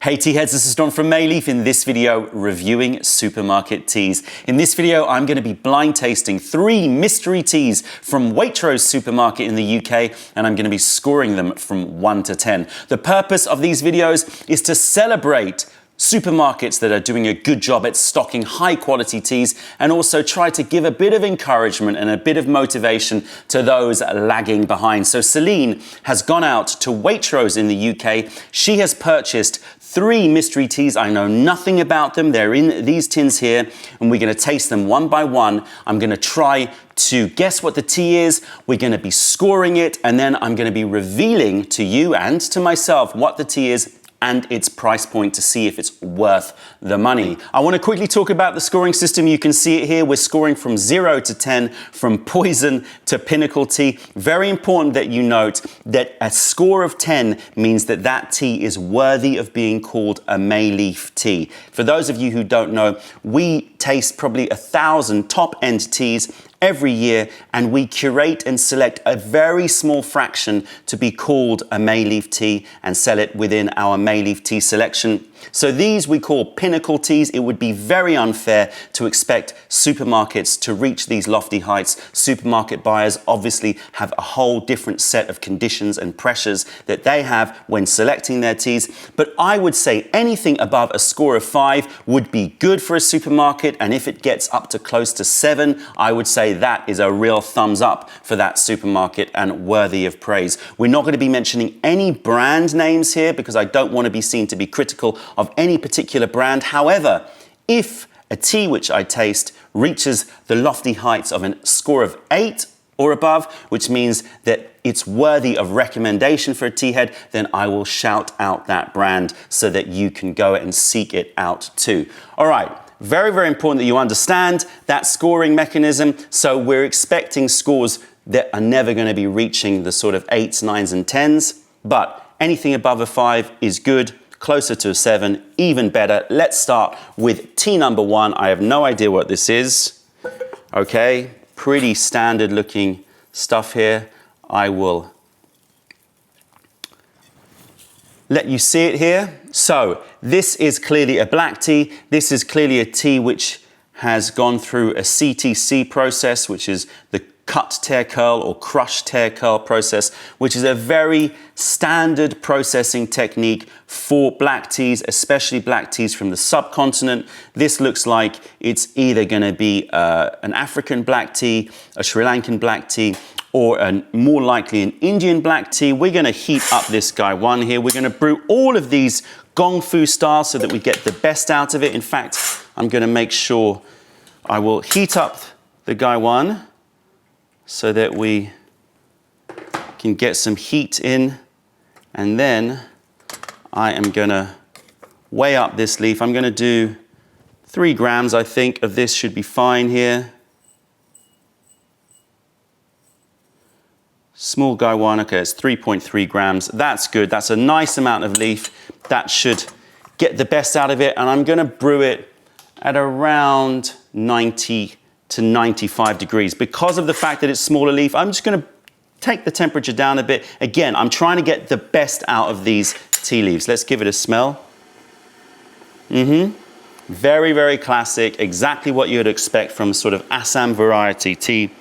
Hey tea heads, this is Don from Mei Leaf. In this video, reviewing supermarket teas. In this video, I'm going to be blind tasting 3 mystery teas from Waitrose supermarket in the UK, and I'm going to be scoring them from 1 to 10. The purpose of these videos is to celebrate supermarkets that are doing a good job at stocking high quality teas, and also try to give a bit of encouragement and a bit of motivation to those lagging behind. So Celine has gone out to Waitrose in the UK. She has purchased 3 mystery teas. I know nothing about them. They're in these tins here, and we're going to taste them one by one. I'm going to try to guess what the tea is. We're going to be scoring it, and then I'm going to be revealing to you and to myself what the tea is and its price point to see if it's worth the money. I want to quickly talk about the scoring system. You can see it here. We're scoring from 0 to 10, from poison to pinnacle tea. Very important that you note that a score of 10 means that that tea is worthy of being called a Mei Leaf tea. For those of you who don't know, we taste probably 1,000 top-end teas every year, and we curate and select a very small fraction to be called a Mei Leaf tea and sell it within our Mei Leaf tea selection. So these we call pinnacle teas. It would be very unfair to expect supermarkets to reach these lofty heights. Supermarket buyers obviously have a whole different set of conditions and pressures that they have when selecting their teas. But I would say anything above a score of 5 would be good for a supermarket, and if it gets up to close to 7, I would say that is a real thumbs up for that supermarket and worthy of praise. We're not going to be mentioning any brand names here because I don't want to be seen to be critical of any particular brand. However, if a tea which I taste reaches the lofty heights of a score of 8 or above, which means that it's worthy of recommendation for a tea head, then I will shout out that brand so that you can go and seek it out too. All right. Very, very important that you understand that scoring mechanism. So we're expecting scores that are never going to be reaching the sort of 8s, 9s, and 10s, but anything above a 5 is good. Closer to a 7, even better. Let's start with tea number 1. I have no idea what this is. Okay, pretty standard looking stuff here. I will let you see it here. So this is clearly a black tea. This is clearly a tea which has gone through a CTC process, which is the cut, tear, curl or crush, tear, curl process, which is a very standard processing technique for black teas, especially black teas from the subcontinent. This looks like it's either going to be an African black tea, a Sri Lankan black tea, or more likely an Indian black tea. We're going to heat up this guy 1 here. We're going to brew all of these gong fu style so that we get the best out of it. In fact, I'm going to make sure I will heat up the guy 1 so that we can get some heat in, and then I am going to weigh up this leaf. I'm going to do 3 grams, I think, of this should be fine here. Small guy 1, okay, it's 3.3 grams. That's good. That's a nice amount of leaf. That should get the best out of it, and I'm going to brew it at around 90 to 95 degrees. Because of the fact that it's smaller leaf, I'm just going to take the temperature down a bit. Again, I'm trying to get the best out of these tea leaves. Let's give it a smell. Very, very classic. Exactly what you would expect from sort of Assam variety tea.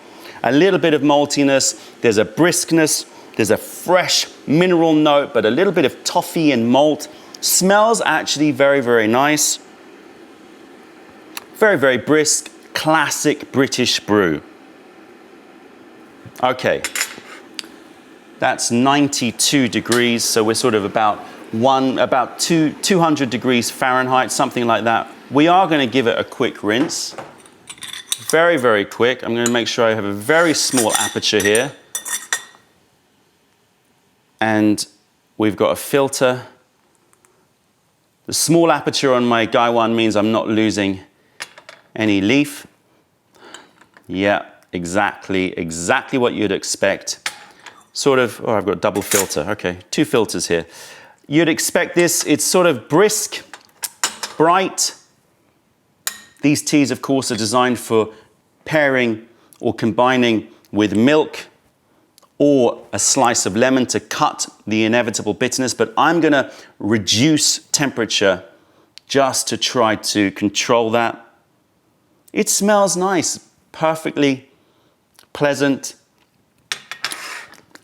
A little bit of maltiness. There's a briskness. There's a fresh mineral note, but a little bit of toffee and malt. Smells actually very, very nice. Very, very brisk. Classic British brew. Okay, that's 92 degrees, so we're sort of about 200 degrees Fahrenheit, something like that. We are going to give it a quick rinse. Very, very quick. I'm going to make sure I have a very small aperture here. And we've got a filter. The small aperture on my Guy 1 means I'm not losing any leaf. Yeah, exactly what you'd expect. Sort of, oh, I've got double filter. Okay, 2 filters here. You'd expect this. It's sort of brisk, bright. These teas, of course, are designed for pairing or combining with milk or a slice of lemon to cut the inevitable bitterness, but I'm gonna reduce temperature just to try to control that. It smells nice, perfectly pleasant,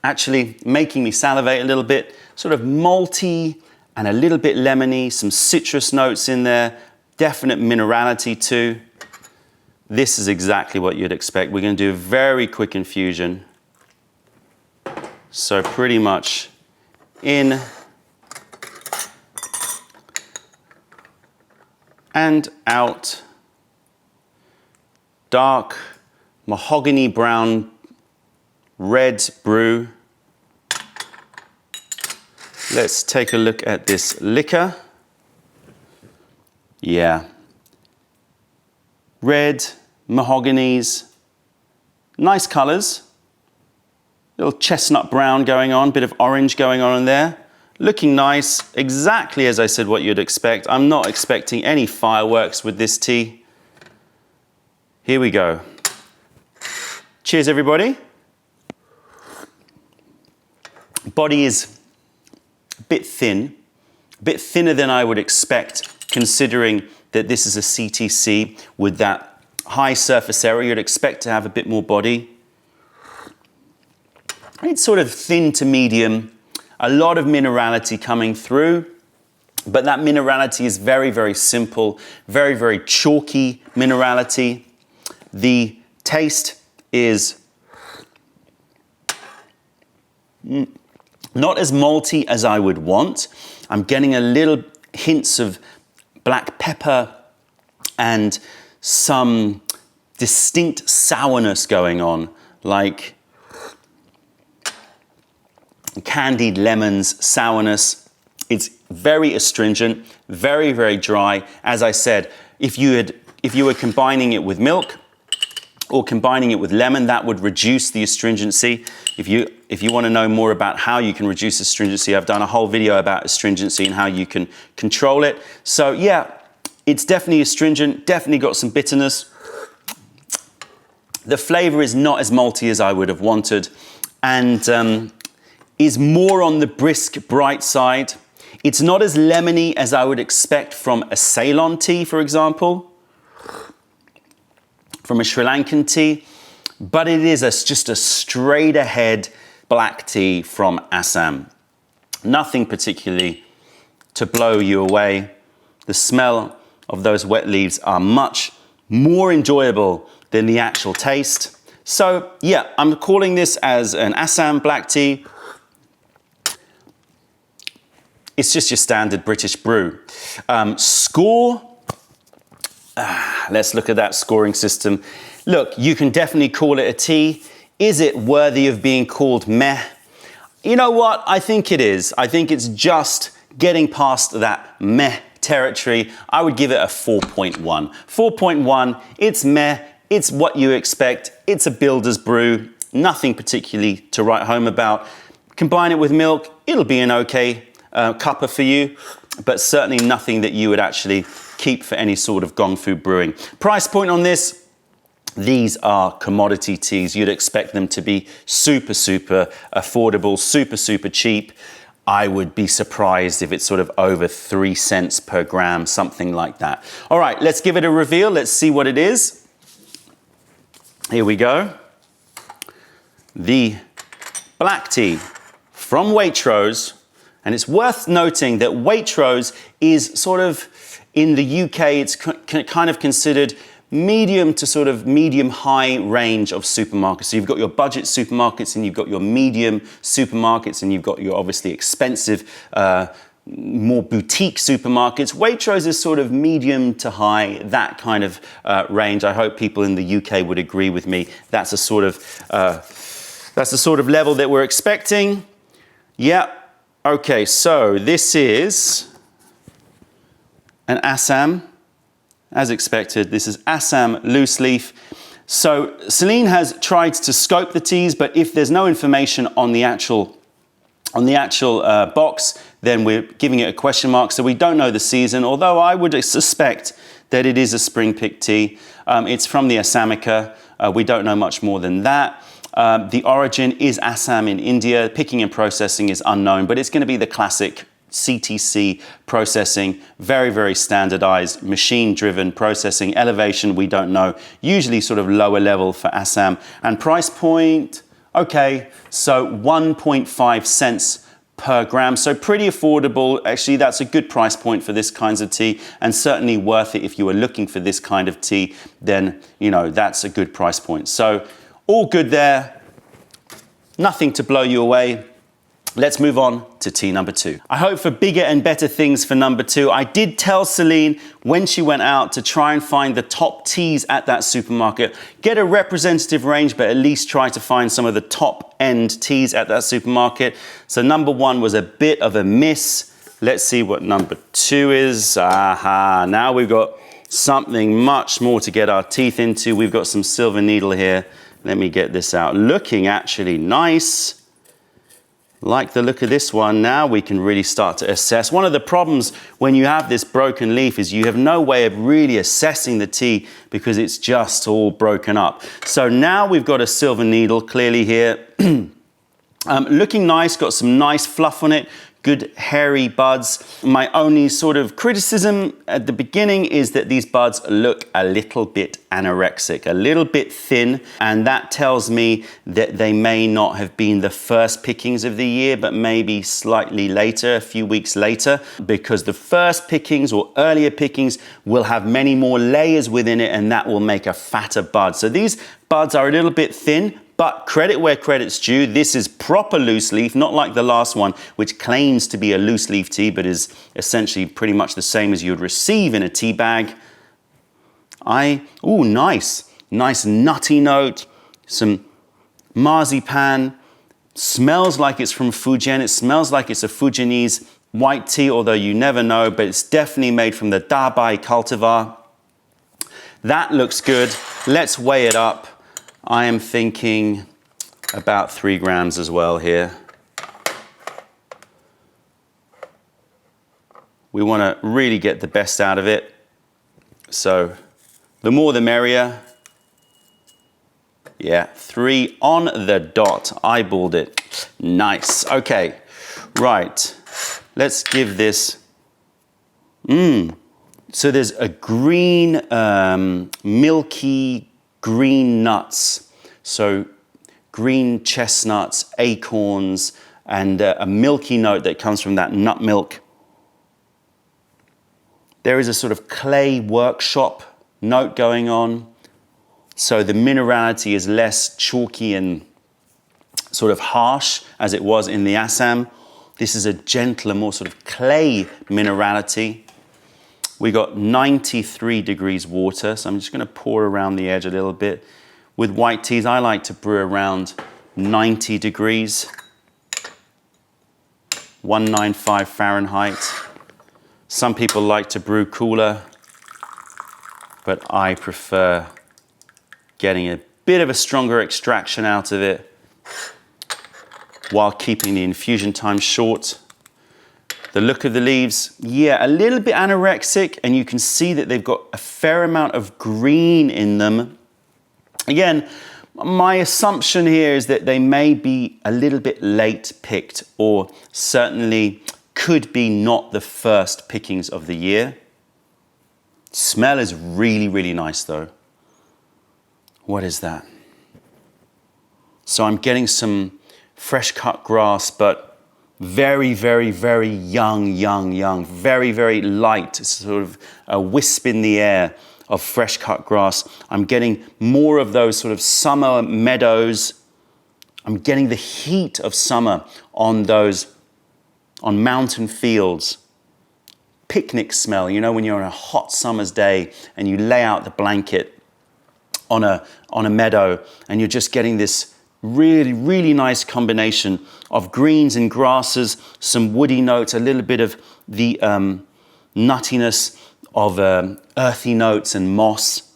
actually making me salivate a little bit, sort of malty and a little bit lemony, some citrus notes in there, definite minerality too. This is exactly what you'd expect. We're gonna do a very quick infusion. So pretty much in and out. Dark mahogany brown red brew. Let's take a look at this liquor. Yeah. Red, mahoganies, nice colors. Little chestnut brown going on, bit of orange going on in there. Looking nice, exactly as I said what you'd expect. I'm not expecting any fireworks with this tea. Here we go. Cheers, everybody. Body is a bit thinner than I would expect, considering that this is a CTC with that high surface area. You'd expect to have a bit more body. It's sort of thin to medium, a lot of minerality coming through, but that minerality is very, very simple, very, very chalky minerality. The taste is not as malty as I would want. I'm getting a little hints of black pepper and some distinct sourness going on, like candied lemons, sourness. It's very astringent, very, very dry. As I said, if you were combining it with milk or combining it with lemon, that would reduce the astringency. If you want to know more about how you can reduce astringency, I've done a whole video about astringency and how you can control it. So yeah, it's definitely astringent, definitely got some bitterness. The flavor is not as malty as I would have wanted, and is more on the brisk, bright side. It's not as lemony as I would expect from a Ceylon tea, for example, from a Sri Lankan tea, but it is just a straight ahead black tea from Assam. Nothing particularly to blow you away. The smell of those wet leaves are much more enjoyable than the actual taste. So yeah, I'm calling this as an Assam black tea. It's just your standard British brew. Score, let's look at that scoring system. Look, you can definitely call it a tea. Is it worthy of being called meh? You know what? I think it is. I think it's just getting past that meh territory. I would give it a 4.1. 4.1, it's meh, it's what you expect. It's a builder's brew, nothing particularly to write home about. Combine it with milk, it'll be an okay cuppa for you, but certainly nothing that you would actually keep for any sort of gong fu brewing. Price point on this, these are commodity teas. You'd expect them to be super, super affordable, super, super cheap. I would be surprised if it's sort of over 3 cents per gram, something like that. All right, let's give it a reveal. Let's see what it is. Here we go. The black tea from Waitrose. And it's worth noting that Waitrose is sort of, in the UK, it's kind of considered medium to sort of medium-high range of supermarkets. So you've got your budget supermarkets and you've got your medium supermarkets and you've got your obviously expensive, more boutique supermarkets. Waitrose is sort of medium to high, that kind of range. I hope people in the UK would agree with me. That's the sort of level that we're expecting. Yeah. Okay, so this is an Assam, as expected. This is Assam loose leaf. So Celine has tried to scope the teas, but if there's no information on the actual box, then we're giving it a question mark. So we don't know the season, although I would suspect that it is a spring pick tea. It's from the Assamica. We don't know much more than that. The origin is Assam in India. Picking and processing is unknown, but it's going to be the classic CTC processing, very, very standardized, machine-driven processing. Elevation, we don't know. Usually sort of lower level for Assam. And price point, okay, so 1.5 cents per gram, so pretty affordable. Actually, that's a good price point for this kinds of tea, and certainly worth it if you were looking for this kind of tea. Then, you know, that's a good price point. So all good there, nothing to blow you away. Let's move on to tea number 2. I hope for bigger and better things for number 2. I did tell Celine when she went out to try and find the top teas at that supermarket. Get a representative range, but at least try to find some of the top end teas at that supermarket. So number 1 was a bit of a miss. Let's see what number 2 is. Aha, now we've got something much more to get our teeth into. We've got some silver needle here. Let me get this out. Looking actually nice. Like the look of this one. Now we can really start to assess. One of the problems when you have this broken leaf is you have no way of really assessing the tea because it's just all broken up. So now we've got a silver needle clearly here. Looking nice, got some nice fluff on it. Good hairy buds. My only sort of criticism at the beginning is that these buds look a little bit anorexic, a little bit thin, and that tells me that they may not have been the first pickings of the year, but maybe slightly later, a few weeks later, because the first pickings or earlier pickings will have many more layers within it, and that will make a fatter bud. So these buds are a little bit thin, but credit where credit's due. This is proper loose leaf, not like the last one, which claims to be a loose leaf tea, but is essentially pretty much the same as you would receive in a tea bag. Ooh, nice nutty note, some marzipan. Smells like it's from Fujian. It smells like it's a Fujianese white tea, although you never know, but it's definitely made from the Dabai cultivar. That looks good. Let's weigh it up. I am thinking about 3 grams as well here. We want to really get the best out of it. So the more the merrier. Yeah, 3 on the dot. Eyeballed it. Nice. Okay, right. Let's give this. So there's a green, milky green nuts. So green chestnuts, acorns, and a milky note that comes from that nut milk. There is a sort of clay workshop note going on. So the minerality is less chalky and sort of harsh as it was in the Assam. This is a gentler, more sort of clay minerality. We got 93 degrees water, so I'm just going to pour around the edge a little bit. With white teas, I like to brew around 90 degrees, 195 Fahrenheit. Some people like to brew cooler, but I prefer getting a bit of a stronger extraction out of it while keeping the infusion time short. The look of the leaves, yeah, a little bit anorexic, and you can see that they've got a fair amount of green in them. Again, my assumption here is that they may be a little bit late picked, or certainly could be not the first pickings of the year. Smell is really, really nice though. What is that? So I'm getting some fresh cut grass, but very, very, very young, very, very light, sort of a wisp in the air of fresh cut grass. I'm getting more of those sort of summer meadows. I'm getting the heat of summer on mountain fields. Picnic smell, you know, when you're on a hot summer's day and you lay out the blanket on a meadow and you're just getting this really, really nice combination of greens and grasses, some woody notes, a little bit of the nuttiness of earthy notes and moss.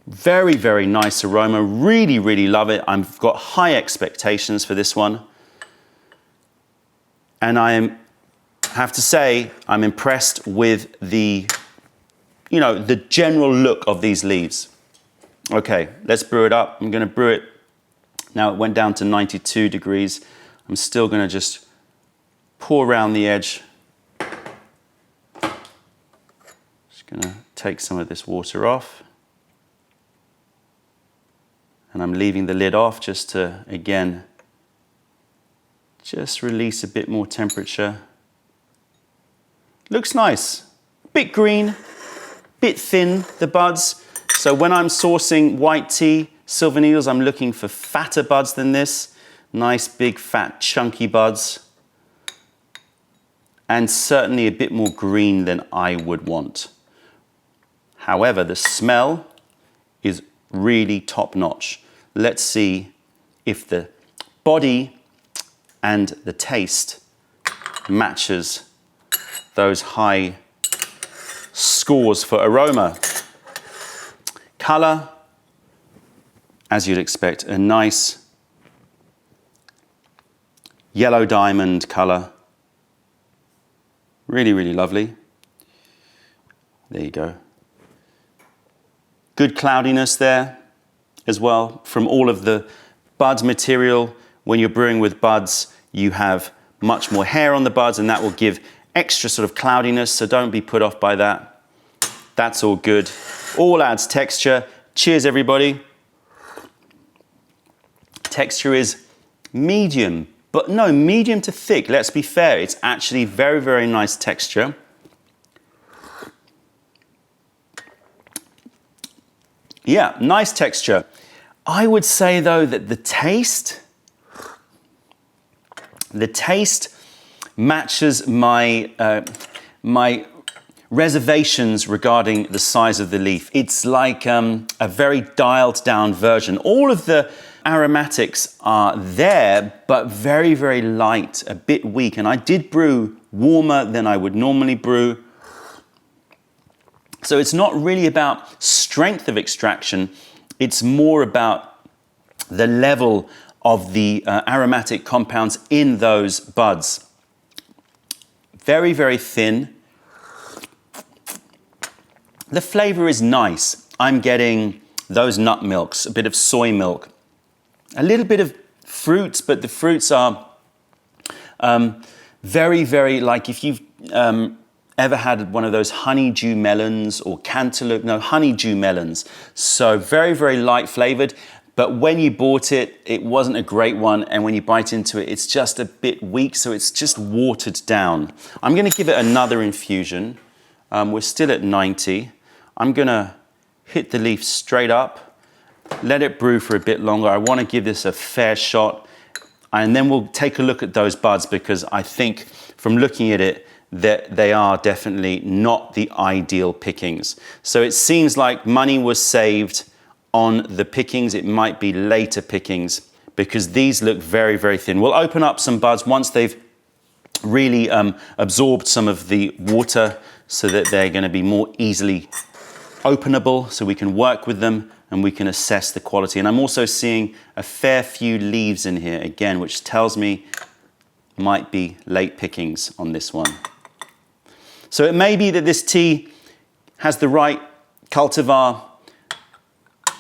Very, very nice aroma. Really, really love it. I've got high expectations for this one. And I have to say, I'm impressed with the general look of these leaves. Okay, let's brew it up. I'm going to brew it Now it went down to 92 degrees. I'm still going to just pour around the edge. Just going to take some of this water off. And I'm leaving the lid off just to, again, just release a bit more temperature. Looks nice. Bit green, bit thin, the buds. So when I'm sourcing white tea, silver needles, I'm looking for fatter buds than this. Nice, big, fat, chunky buds. And certainly a bit more green than I would want. However, the smell is really top notch. Let's see if the body and the taste matches those high scores for aroma. Color, as you'd expect, a nice yellow diamond color. Really, really lovely. There you go. Good cloudiness there as well from all of the buds material. When you're brewing with buds, you have much more hair on the buds, and that will give extra sort of cloudiness, so don't be put off by that. That's all good. All adds texture. Cheers, everybody. Texture is medium, but no, medium to thick. Let's be fair. It's actually very, very nice texture. Yeah, nice texture. I would say, though, that the taste matches my my reservations regarding the size of the leaf. It's like a very dialed down version. All of the aromatics are there, but very, very light, a bit weak. And I did brew warmer than I would normally brew. So it's not really about strength of extraction. It's more about the level of the aromatic compounds in those buds. Very, very thin. The flavor is nice. I'm getting those nut milks, a bit of soy milk, a little bit of fruits, but the fruits are very, very, like if you've ever had one of those honeydew melons or cantaloupe, no, honeydew melons. So very, very light flavored. But when you bought it, it wasn't a great one. And when you bite into it, it's just a bit weak. So it's just watered down. I'm going to give it another infusion. We're still at 90. I'm going to hit the leaf straight up, let it brew for a bit longer. I want to give this a fair shot. And then we'll take a look at those buds, because I think from looking at it, that they are definitely not the ideal pickings. So it seems like money was saved on the pickings. It might be later pickings, because these look very, very thin. We'll open up some buds once they've really absorbed some of the water, so that they're going to be more easily openable, so we can work with them and we can assess the quality. And I'm also seeing a fair few leaves in here again, which tells me might be late pickings on this one. So it may be that this tea has the right cultivar,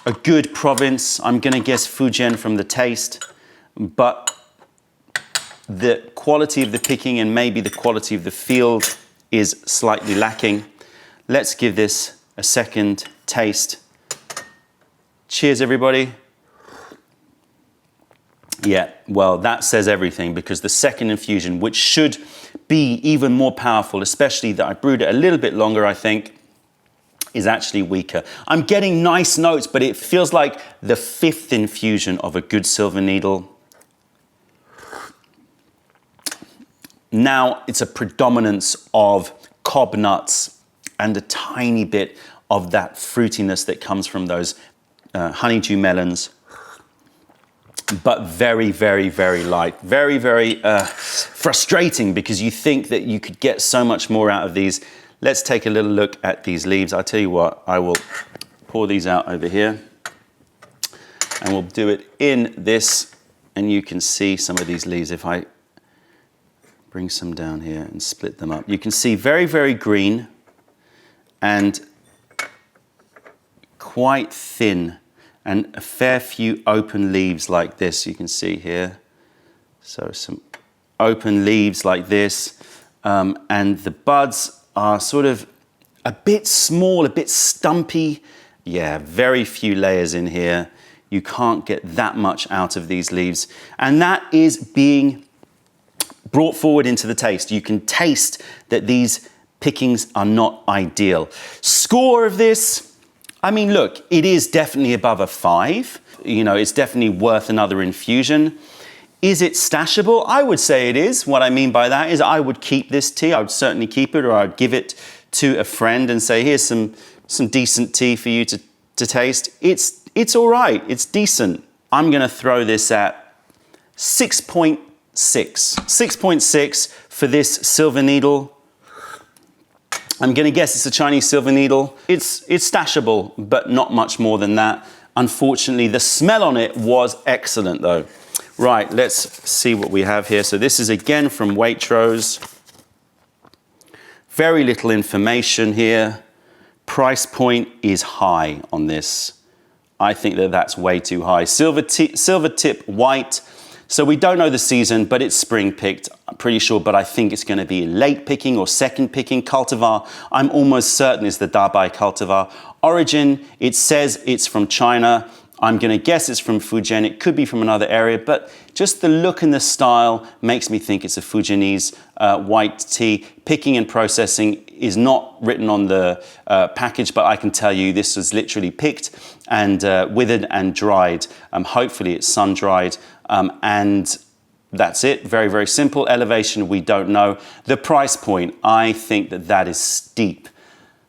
a good province. I'm going to guess Fujian from the taste, but the quality of the picking and maybe the quality of the field is slightly lacking. Let's give this a second taste. Cheers, everybody. Yeah, well, that says everything, because the second infusion, which should be even more powerful, especially that I brewed it a little bit longer, I think, is actually weaker. I'm getting nice notes, but it feels like the fifth infusion of a good silver needle. Now it's a predominance of cob nuts and a tiny bit of that fruitiness that comes from those honeydew melons. But very, very, very light. Very, very frustrating, because you think that you could get so much more out of these. Let's take a little look at these leaves. I'll tell you what, I will pour these out over here. And we'll do it in this. And you can see some of these leaves. If I bring some down here and split them up, you can see very, very green and quite thin. and a fair few open leaves like this, you can see here. So some open leaves like this, and the buds are sort of a bit small, a bit stumpy. Yeah, very few layers in here. You can't get that much out of these leaves. And that is being brought forward into the taste. You can taste that these pickings are not ideal. Score of this, I mean, look, it is definitely above a 5. You know, it's definitely worth another infusion. Is it stashable? I would say it is. What I mean by that is I would keep this tea. I would certainly keep it, or I'd give it to a friend and say, here's some decent tea for you to taste. It's all right. It's decent. I'm going to throw this at 6.6. 6.6 for this silver needle. I'm going to guess it's a Chinese silver needle. It's stashable, but not much more than that. Unfortunately, the smell on it was excellent though. Right, let's see what we have here. So this is again from Waitrose. Very little information here. Price point is high on this. I think that that's way too high. Silver tip white. So we don't know the season, but it's spring picked, I'm pretty sure, but I think it's going to be late picking or second picking. Cultivar, I'm almost certain is the Dabai cultivar. Origin, it says it's from China. I'm going to guess it's from Fujian. It could be from another area, but just the look and the style makes me think it's a Fujianese white tea. Picking and processing is not written on the package, but I can tell you this was literally picked and withered and dried. Hopefully it's sun-dried. And that's it. Very, very simple. Elevation, we don't know. The price point, I think that is steep.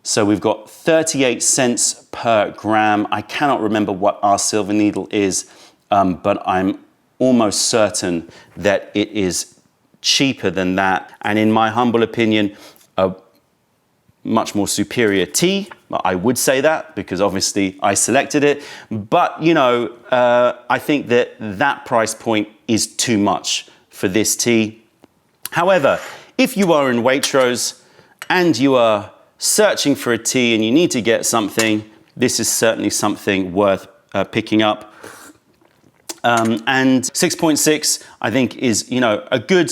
So we've got 38 cents per gram. I cannot remember what our silver needle is, but I'm almost certain that it is cheaper than that. And in my humble opinion, a much more superior tea. I would say that because obviously I selected it. But, you know, I think that price point is too much for this tea. However, if you are in Waitrose and you are searching for a tea and you need to get something, this is certainly something worth picking up. And 6.6, I think, is, you know, a good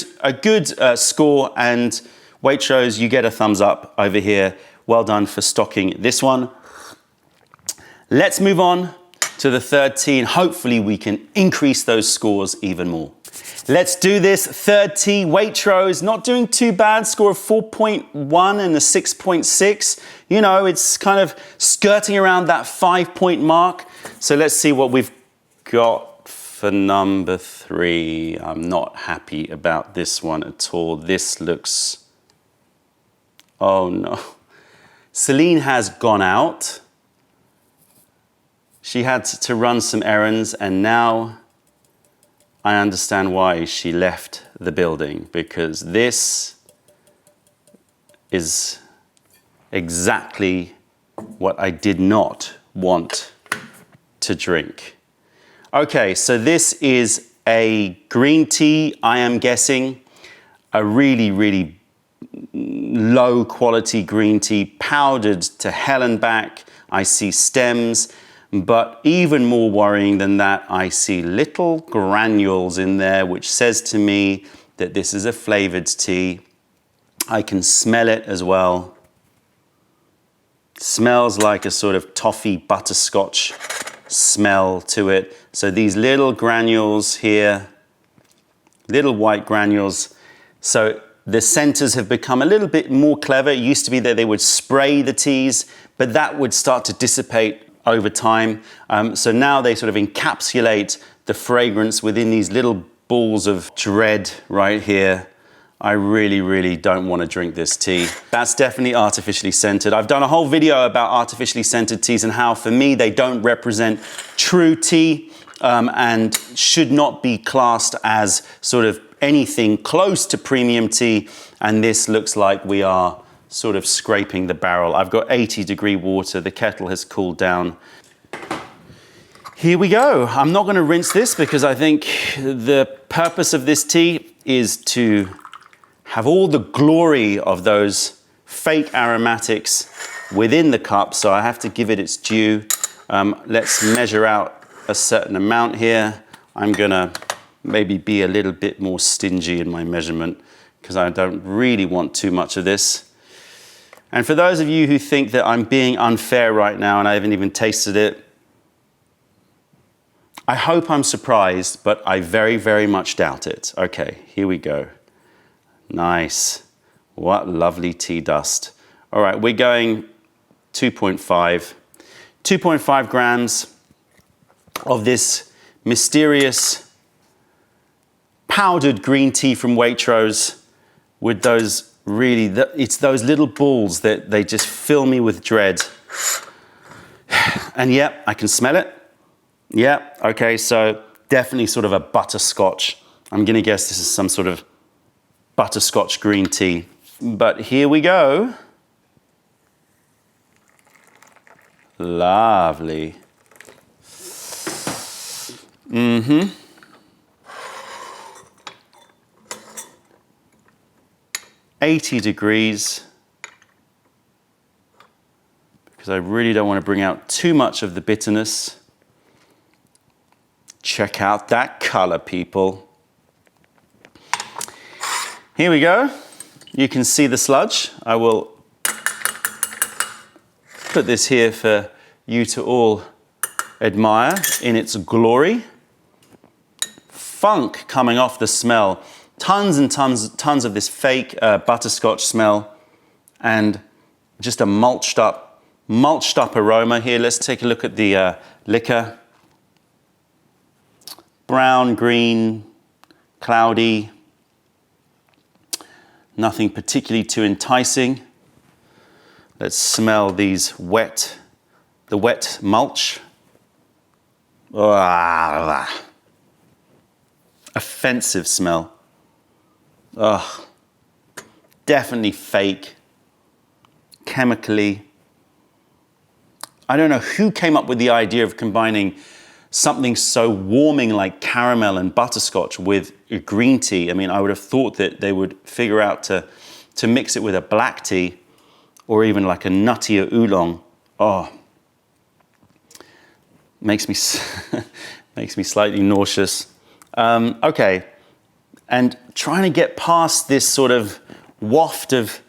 score. And Waitrose, you get a thumbs up over here. Well done for stocking this one. Let's move on to the third tea, and hopefully we can increase those scores even more. Let's do this. Third tea, Waitrose, not doing too bad. Score of 4.1 and a 6.6. You know, it's kind of skirting around that 5-point mark. So let's see what we've got for number 3. I'm not happy about this one at all. This looks... Oh no. Celine has gone out. She had to run some errands, and now I understand why she left the building, because this is exactly what I did not want to drink. Okay, so this is a green tea, I am guessing, a really, really low quality green tea, powdered to hell and back. I see stems, but even more worrying than that, I see little granules in there, which says to me that this is a flavored tea. I can smell it as well. Smells like a sort of toffee butterscotch smell to it. So these little granules here, little white granules. So the centers have become a little bit more clever. It used to be that they would spray the teas, but that would start to dissipate over time. So now they sort of encapsulate the fragrance within these little balls of dread right here. I really, really don't want to drink this tea. That's definitely artificially scented. I've done a whole video about artificially scented teas and how, for me, they don't represent true tea and should not be classed as sort of anything close to premium tea. And this looks like we are sort of scraping the barrel. I've got 80-degree water. The kettle has cooled down. Here we go. I'm not going to rinse this because I think the purpose of this tea is to have all the glory of those fake aromatics within the cup, so I have to give it its due. Let's measure out a certain amount here. I'm gonna maybe be a little bit more stingy in my measurement because I don't really want too much of this. And for those of you who think that I'm being unfair right now and I haven't even tasted it, I hope I'm surprised, but I very, very much doubt it. Okay, here we go. Nice. What lovely tea dust. All right, we're going 2.5 grams of this mysterious powdered green tea from Waitrose with those really, it's those little balls that they just fill me with dread. And yep, I can smell it. Yeah, okay, so definitely sort of a butterscotch. I'm gonna guess this is some sort of butterscotch green tea. But here we go. Lovely. 80 degrees. Because I really don't want to bring out too much of the bitterness. Check out that color, people. Here we go. You can see the sludge. I will put this here for you to all admire in its glory. Funk coming off the smell. Tons and tons of this fake butterscotch smell and just a mulched up aroma here. Let's take a look at the liquor. Brown, green, cloudy, nothing particularly too enticing. Let's smell these the wet mulch. Offensive smell. Ugh. Definitely fake, chemically. I don't know who came up with the idea of combining something so warming like caramel and butterscotch with a green tea. I mean, I would have thought that they would figure out to mix it with a black tea or even like a nuttier oolong. Oh, makes me slightly nauseous. Okay, and trying to get past this sort of waft of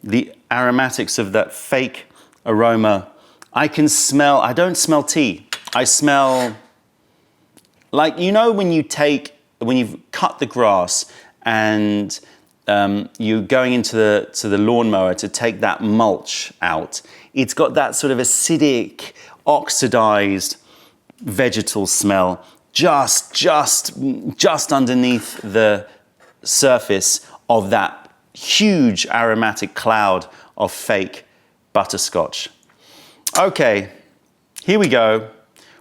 the aromatics of that fake aroma. I don't smell tea. I smell like, you know, when you've cut the grass and you're going into the lawnmower to take that mulch out. It's got that sort of acidic, oxidized vegetal smell just underneath the surface of that huge aromatic cloud of fake butterscotch. Okay, here we go.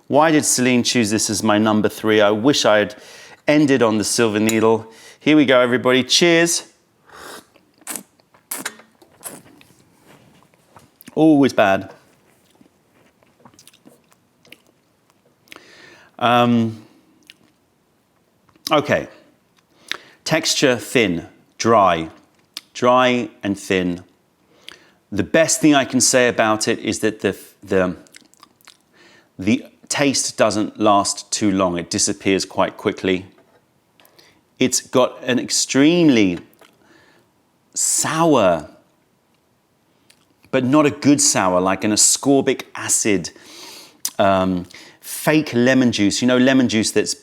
Why did Celine choose this as my number 3? I wish I had ended on the silver needle. Here we go, everybody. Cheers. Always bad. Okay. Texture thin, dry and thin. The best thing I can say about it is that the taste doesn't last too long. It disappears quite quickly. It's got an extremely sour, but not a good sour, like an ascorbic acid, fake lemon juice. You know, lemon juice that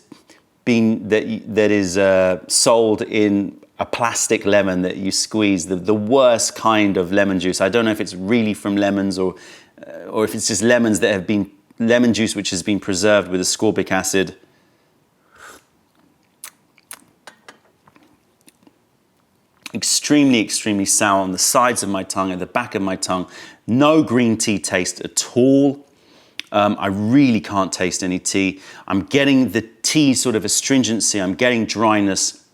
is sold in a plastic lemon that you squeeze, the worst kind of lemon juice. I don't know if it's really from lemons or if it's just lemons that have been, lemon juice which has been preserved with ascorbic acid. Extremely, extremely sour on the sides of my tongue, at the back of my tongue. No green tea taste at all. I really can't taste any tea. I'm getting the tea sort of astringency. I'm getting dryness.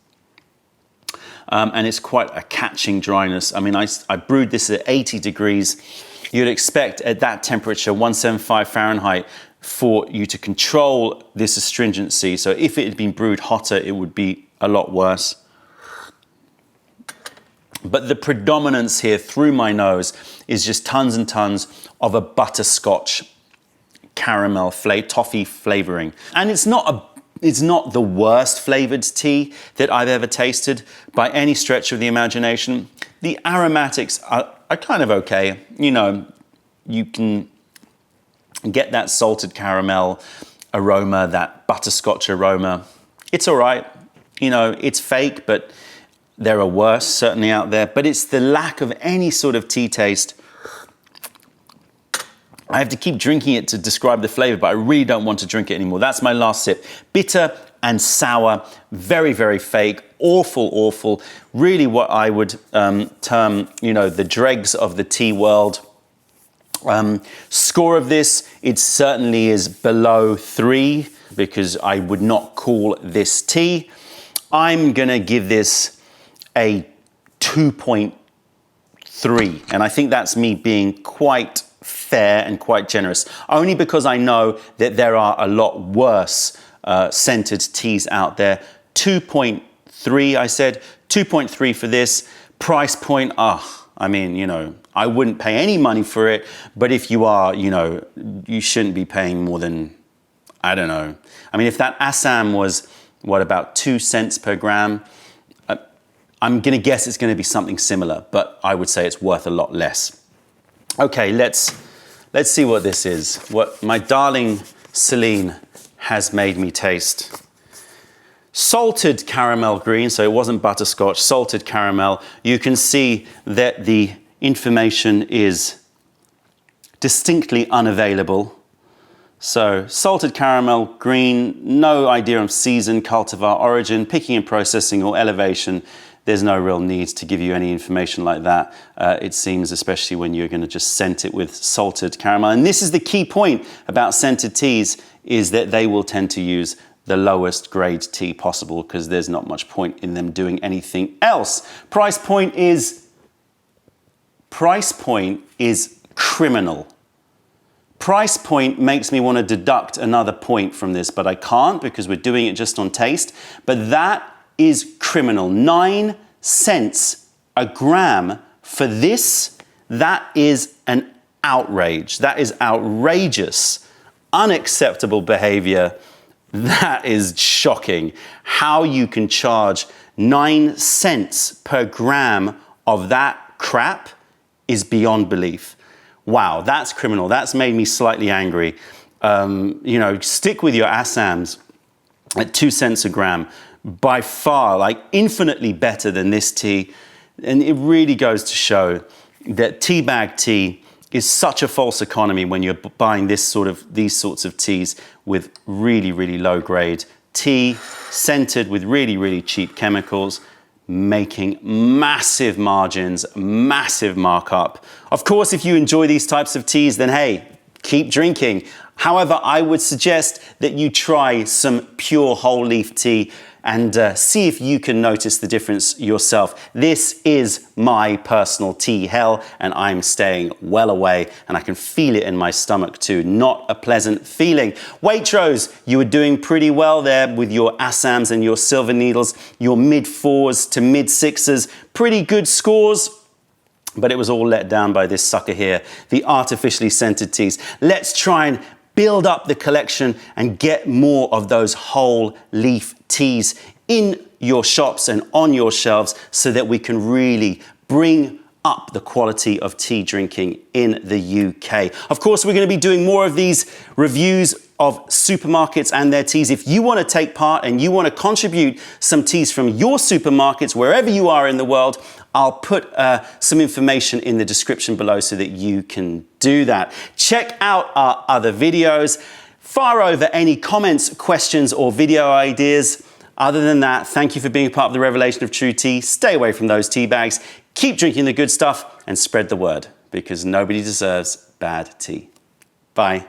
And it's quite a catching dryness. I mean, I brewed this at 80 degrees. You'd expect at that temperature, 175 Fahrenheit, for you to control this astringency. So if it had been brewed hotter, it would be a lot worse. But the predominance here through my nose is just tons and tons of a butterscotch caramel toffee flavoring. And it's not the worst flavored tea that I've ever tasted by any stretch of the imagination. The aromatics are kind of okay. You know, you can get that salted caramel aroma, that butterscotch aroma. It's all right. You know, it's fake, but there are worse certainly out there. But it's the lack of any sort of tea taste. I have to keep drinking it to describe the flavor, but I really don't want to drink it anymore. That's my last sip. Bitter and sour, very, very fake, awful, awful. Really what I would term, you know, the dregs of the tea world. Score of this, it certainly is below 3 because I would not call this tea. I'm gonna give this a 2.3, and I think that's me being quite fair and quite generous, only because I know that there are a lot worse scented teas out there. 2.3, I said, 2.3 for this. Price point, I mean, you know, I wouldn't pay any money for it, but if you are, you know, you shouldn't be paying more than, I don't know. I mean, if that Assam was, what, about 2 cents per gram, I'm gonna guess it's gonna be something similar, but I would say it's worth a lot less. Okay, let's see what this is, what my darling Celine has made me taste. Salted caramel green, so it wasn't butterscotch, salted caramel. You can see that the information is distinctly unavailable. So salted caramel green, no idea of season, cultivar, origin, picking and processing, or elevation. There's no real need to give you any information like that, it seems, especially when you're going to just scent it with salted caramel. And this is the key point about scented teas, is that they will tend to use the lowest grade tea possible because there's not much point in them doing anything else. Price point is criminal. Price point makes me want to deduct another point from this, but I can't because we're doing it just on taste. But that is criminal. 9 cents a gram for this. That is an outrage. That is outrageous, unacceptable behavior. That is shocking. How you can charge 9 cents per gram of that crap is beyond belief. Wow, that's criminal. That's made me slightly angry. You know, stick with your Assams at 2 cents a gram. By far, like infinitely better than this tea. And it really goes to show that tea bag tea is such a false economy when you're buying these sorts of teas with really, really low grade tea, scented with really, really cheap chemicals, making massive margins, massive markup. Of course, if you enjoy these types of teas, then hey, keep drinking. However, I would suggest that you try some PuErh whole leaf tea and see if you can notice the difference yourself. This is my personal tea hell, and I'm staying well away, and I can feel it in my stomach too. Not a pleasant feeling. Waitrose, you were doing pretty well there with your Assams and your silver needles, your mid-4s to mid-6s. Pretty good scores. But it was all let down by this sucker here, the artificially scented teas. Let's try and build up the collection and get more of those whole leaf teas in your shops and on your shelves so that we can really bring up the quality of tea drinking in the UK. Of course, we're going to be doing more of these reviews of supermarkets and their teas. If you want to take part and you want to contribute some teas from your supermarkets, wherever you are in the world, I'll put some information in the description below so that you can do that. Check out our other videos. Fire over any comments, questions, or video ideas. Other than that, thank you for being a part of the revelation of true tea. Stay away from those tea bags. Keep drinking the good stuff and spread the word, because nobody deserves bad tea. Bye.